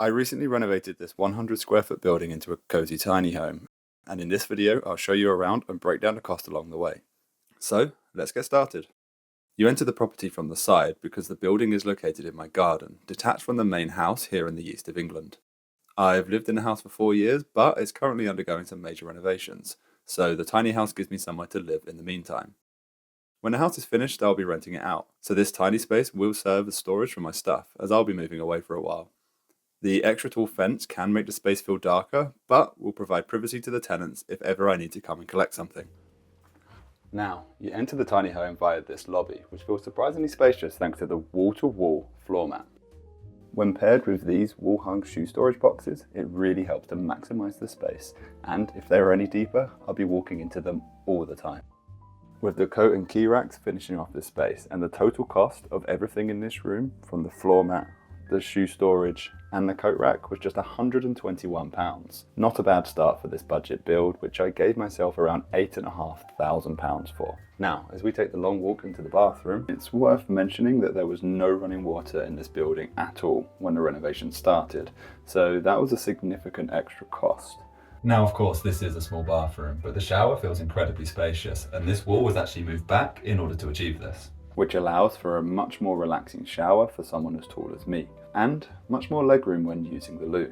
I recently renovated this 100 square foot building into a cozy tiny home, and in this video I'll show you around and break down the cost along the way. So let's get started. You enter the property from the side because the building is located in my garden, detached from the main house here in the east of England. I've lived in the house for 4 years, but it's currently undergoing some major renovations, so the tiny house gives me somewhere to live in the meantime. When the house is finished, I'll be renting it out, so this tiny space will serve as storage for my stuff, as I'll be moving away for a while. The extra tall fence can make the space feel darker, but will provide privacy to the tenants if ever I need to come and collect something. Now, you enter the tiny home via this lobby, which feels surprisingly spacious thanks to the wall-to-wall floor mat. When paired with these wall-hung shoe storage boxes, it really helps to maximise the space, and if they are any deeper, I'll be walking into them all the time. With the coat and key racks finishing off this space, and the total cost of everything in this room, from the floor mat, the shoe storage, and the coat rack, was just £121. Not a bad start for this budget build, which I gave myself around £8,500 for. Now, as we take the long walk into the bathroom, it's worth mentioning that there was no running water in this building at all when the renovation started, so that was a significant extra cost. Now, of course, this is a small bathroom, but the shower feels incredibly spacious, and this wall was actually moved back in order to achieve this, which allows for a much more relaxing shower for someone as tall as me, and much more legroom when using the loo.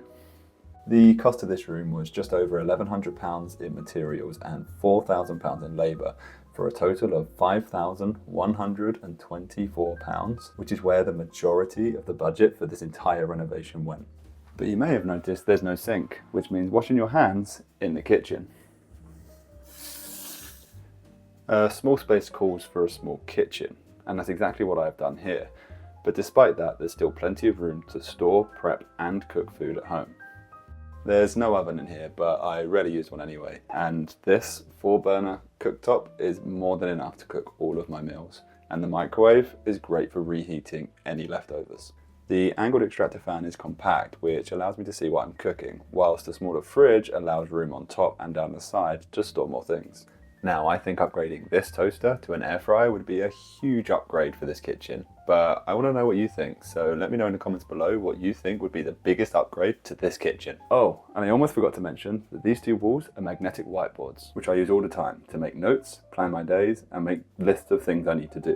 The cost of this room was just over £1,100 in materials and £4,000 in labour, for a total of £5,124, which is where the majority of the budget for this entire renovation went. But you may have noticed there's no sink, which means washing your hands in the kitchen. A small space calls for a small kitchen, and that's exactly what I've done here. But despite that, there's still plenty of room to store, prep, and cook food at home. There's no oven in here, but I rarely use one anyway, and this 4-burner cooktop is more than enough to cook all of my meals, and the microwave is great for reheating any leftovers. The angled extractor fan is compact, which allows me to see what I'm cooking, whilst the smaller fridge allows room on top and down the side to store more things. Now, I think upgrading this toaster to an air fryer would be a huge upgrade for this kitchen, but I want to know what you think, so let me know in the comments below what you think would be the biggest upgrade to this kitchen. Oh, and I almost forgot to mention that these two walls are magnetic whiteboards, which I use all the time to make notes, plan my days, and make lists of things I need to do.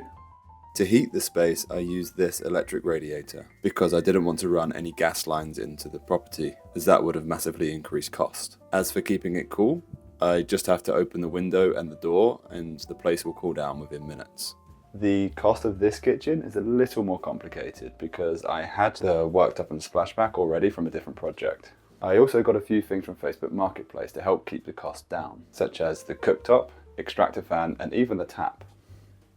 To heat the space, I used this electric radiator because I didn't want to run any gas lines into the property, as that would have massively increased cost. As for keeping it cool, I just have to open the window and the door, and the place will cool down within minutes. The cost of this kitchen is a little more complicated because I had the worked up and splashback already from a different project. I also got a few things from Facebook Marketplace to help keep the cost down, such as the cooktop, extractor fan, and even the tap.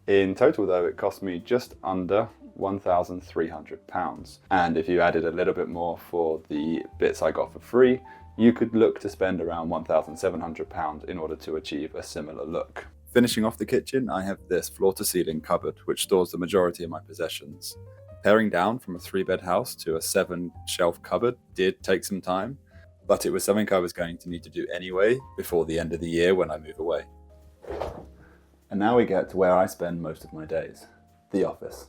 In total though, it cost me just under £1,300, and if you added a little bit more for the bits I got for free, you could look to spend around £1,700 in order to achieve a similar look. Finishing off the kitchen, I have this floor-to-ceiling cupboard, which stores the majority of my possessions. Paring down from a 3-bed house to a 7-shelf cupboard did take some time, but it was something I was going to need to do anyway before the end of the year when I move away. And now we get to where I spend most of my days, the office.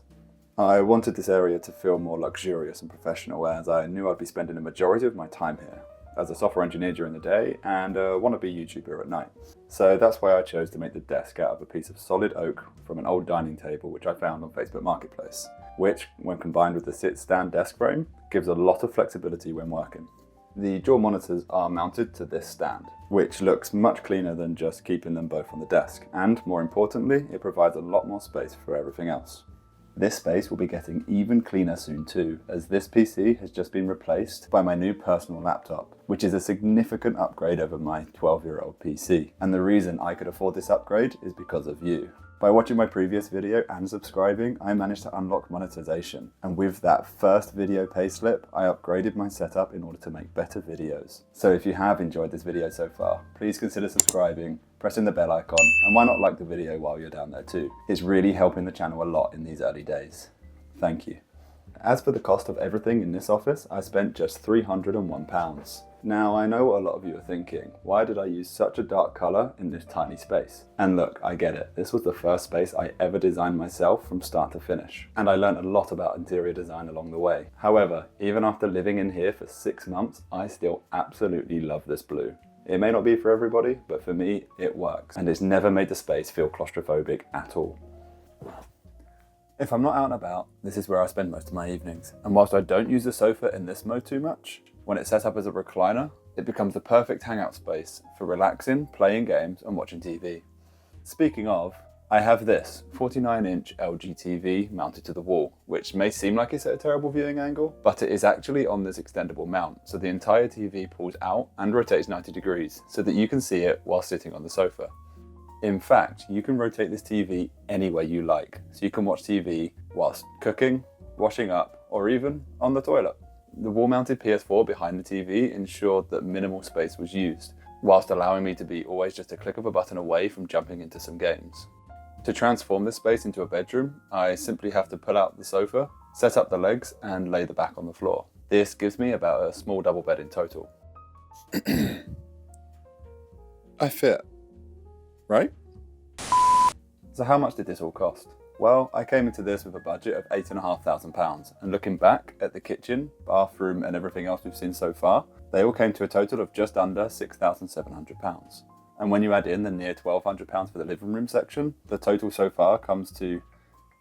I wanted this area to feel more luxurious and professional, as I knew I'd be spending a majority of my time here, as a software engineer during the day and a wannabe YouTuber at night. So that's why I chose to make the desk out of a piece of solid oak from an old dining table which I found on Facebook Marketplace, which, when combined with the sit-stand desk frame, gives a lot of flexibility when working. The dual monitors are mounted to this stand, which looks much cleaner than just keeping them both on the desk, and more importantly, it provides a lot more space for everything else. This space will be getting even cleaner soon too, as this PC has just been replaced by my new personal laptop, which is a significant upgrade over my 12-year-old PC. And the reason I could afford this upgrade is because of you. By watching my previous video and subscribing, I managed to unlock monetization. And with that first video payslip, I upgraded my setup in order to make better videos. So if you have enjoyed this video so far, please consider subscribing, pressing the bell icon, and why not like the video while you're down there too? It's really helping the channel a lot in these early days. Thank you. As for the cost of everything in this office, I spent just £301. Now, I know what a lot of you are thinking. Why did I use such a dark colour in this tiny space? And look, I get it. This was the first space I ever designed myself from start to finish. And I learned a lot about interior design along the way. However, even after living in here for 6 months, I still absolutely love this blue. It may not be for everybody, but for me, it works. And it's never made the space feel claustrophobic at all. If I'm not out and about, this is where I spend most of my evenings. And whilst I don't use the sofa in this mode too much, when it's set up as a recliner, it becomes the perfect hangout space for relaxing, playing games and watching TV. Speaking of, I have this 49-inch LG TV mounted to the wall, which may seem like it's at a terrible viewing angle, but it is actually on this extendable mount, so the entire TV pulls out and rotates 90 degrees so that you can see it while sitting on the sofa. In fact, you can rotate this TV any way you like, so you can watch TV whilst cooking, washing up, or even on the toilet. The wall-mounted PS4 behind the TV ensured that minimal space was used, whilst allowing me to be always just a click of a button away from jumping into some games. To transform this space into a bedroom, I simply have to pull out the sofa, set up the legs, and lay the back on the floor. This gives me about a small double bed in total. I fit, right? So how much did this all cost? Well, I came into this with a budget of £8,500, and looking back at the kitchen, bathroom and everything else we've seen so far, they all came to a total of just under £6,700. And when you add in the near £1,200 for the living room section, the total so far comes to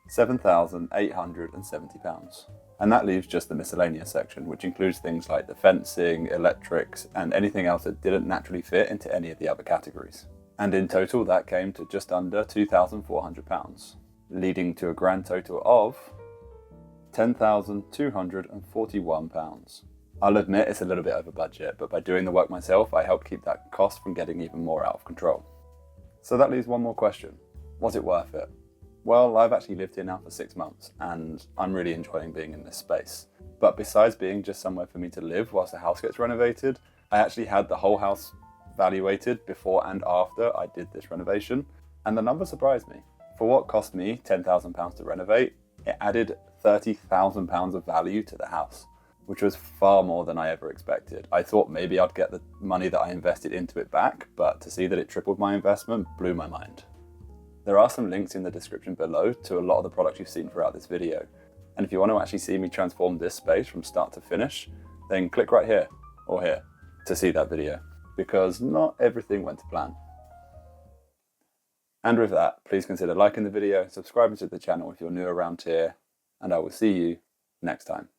£7,870. And that leaves just the miscellaneous section, which includes things like the fencing, electrics, and anything else that didn't naturally fit into any of the other categories. And in total, that came to just under £2,400. Leading to a grand total of £10,241. I'll admit it's a little bit over budget, but by doing the work myself, I helped keep that cost from getting even more out of control. So that leaves one more question. Was it worth it? Well, I've actually lived here now for 6 months, and I'm really enjoying being in this space. But besides being just somewhere for me to live whilst the house gets renovated, I actually had the whole house valuated before and after I did this renovation, and the number surprised me. For what cost me £10,000 to renovate, it added £30,000 of value to the house, which was far more than I ever expected. I thought maybe I'd get the money that I invested into it back, but to see that it tripled my investment blew my mind. There are some links in the description below to a lot of the products you've seen throughout this video. And if you want to actually see me transform this space from start to finish, then click right here or here to see that video, because not everything went to plan. And with that, please consider liking the video, subscribing to the channel if you're new around here, and I will see you next time.